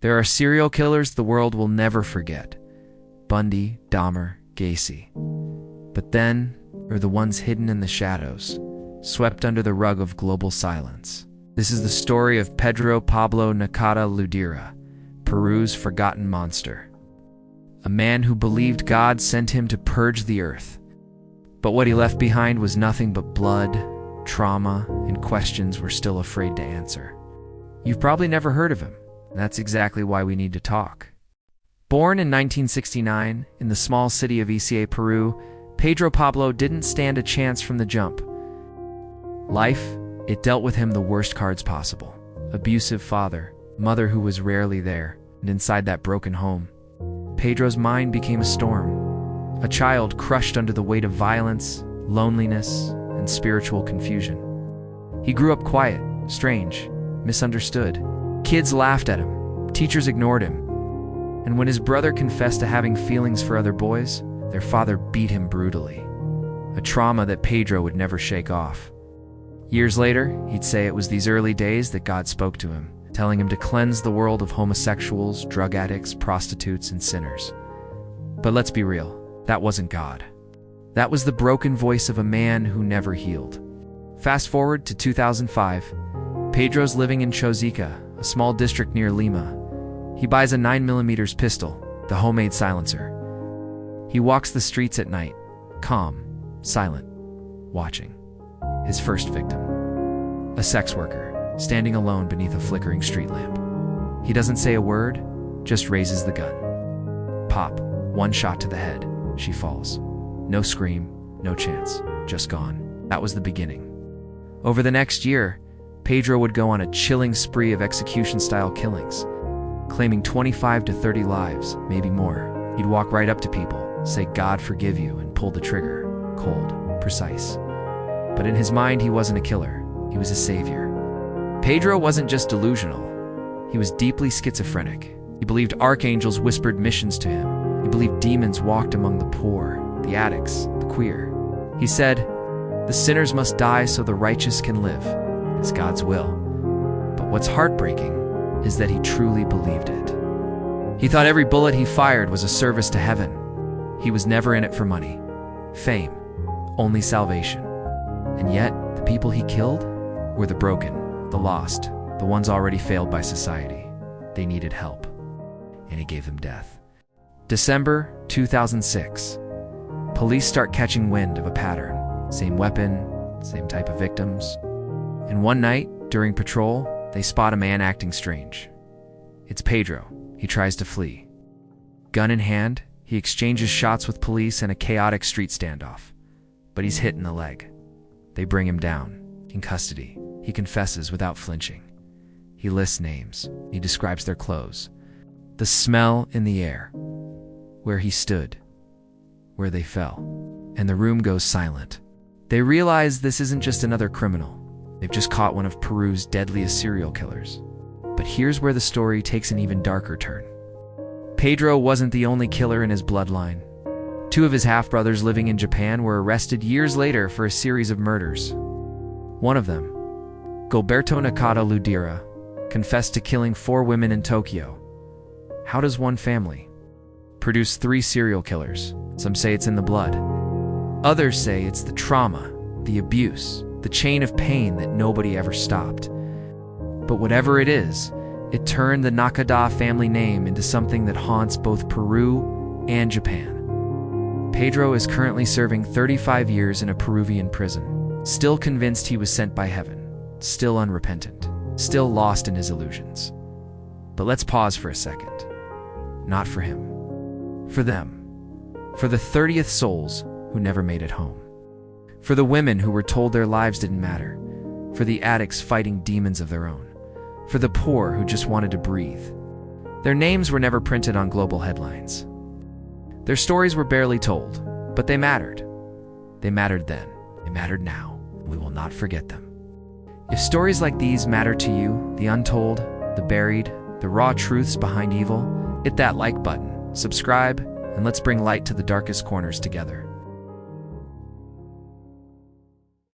There are serial killers the world will never forget. Bundy, Dahmer, Gacy. But then are the ones hidden in the shadows, swept under the rug of global silence. This is the story of Pedro Pablo Nakada Ludeña, Peru's forgotten monster. A man who believed God sent him to purge the earth. But what he left behind was nothing but blood, trauma, and questions we're still afraid to answer. You've probably never heard of him, and that's exactly why we need to talk. Born in 1969 in the small city of Ica, Peru, Pedro Pablo didn't stand a chance from the jump. Life, it dealt with him the worst cards possible. Abusive father, mother who was rarely there, and inside that broken home, Pedro's mind became a storm. A child crushed under the weight of violence, loneliness, and spiritual confusion. He grew up quiet, strange, misunderstood. Kids laughed at him, teachers ignored him, and when his brother confessed to having feelings for other boys, their father beat him brutally. A trauma that Pedro would never shake off. Years later, he'd say it was these early days that God spoke to him, telling him to cleanse the world of homosexuals, drug addicts, prostitutes, and sinners. But let's be real, that wasn't God. That was the broken voice of a man who never healed. Fast forward to 2005, Pedro's living in Chosica, a small district near Lima. He buys a 9mm pistol, the homemade silencer. He walks the streets at night, calm, silent, watching. His first victim, a sex worker, standing alone beneath a flickering street lamp. He doesn't say a word, just raises the gun. Pop, one shot to the head, she falls. No scream, no chance, just gone. That was the beginning. Over the next year, Pedro would go on a chilling spree of execution-style killings, claiming 25 to 30 lives, maybe more. He'd walk right up to people, say, "God forgive you," and pull the trigger, cold, precise. But in his mind, he wasn't a killer. He was a savior. Pedro wasn't just delusional. He was deeply schizophrenic. He believed archangels whispered missions to him. He believed demons walked among the poor, the addicts, the queer. He said, "The sinners must die so the righteous can live. It's God's will." But what's heartbreaking is that he truly believed it. He thought every bullet he fired was a service to heaven. He was never in it for money, fame, only salvation. And yet, the people he killed were the broken, the lost, the ones already failed by society. They needed help, and he gave them death. December 2006. Police start catching wind of a pattern. Same weapon, same type of victims. And one night, during patrol, they spot a man acting strange. It's Pedro. He tries to flee. Gun in hand, he exchanges shots with police in a chaotic street standoff. But he's hit in the leg. They bring him down, in custody. He confesses without flinching. He lists names. He describes their clothes. The smell in the air. Where he stood. Where they fell. And the room goes silent. They realize this isn't just another criminal. They've just caught one of Peru's deadliest serial killers. But here's where the story takes an even darker turn. Pedro wasn't the only killer in his bloodline. Two of his half-brothers living in Japan were arrested years later for a series of murders. One of them, Pedro Nakada Ludeña, confessed to killing 4 women in Tokyo. How does one family produce 3 serial killers? Some say it's in the blood. Others say it's the trauma, the abuse, the chain of pain that nobody ever stopped. But whatever it is, it turned the Nakada family name into something that haunts both Peru and Japan. Pedro is currently serving 35 years in a Peruvian prison, still convinced he was sent by heaven, still unrepentant, still lost in his illusions. But let's pause for a second. Not for him. For them. For the 30th souls who never made it home. For the women who were told their lives didn't matter. For the addicts fighting demons of their own. For the poor who just wanted to breathe. Their names were never printed on global headlines. Their stories were barely told, but they mattered. They mattered then. They mattered now. We will not forget them. If stories like these matter to you, the untold, the buried, the raw truths behind evil, hit that like button, subscribe, and let's bring light to the darkest corners together.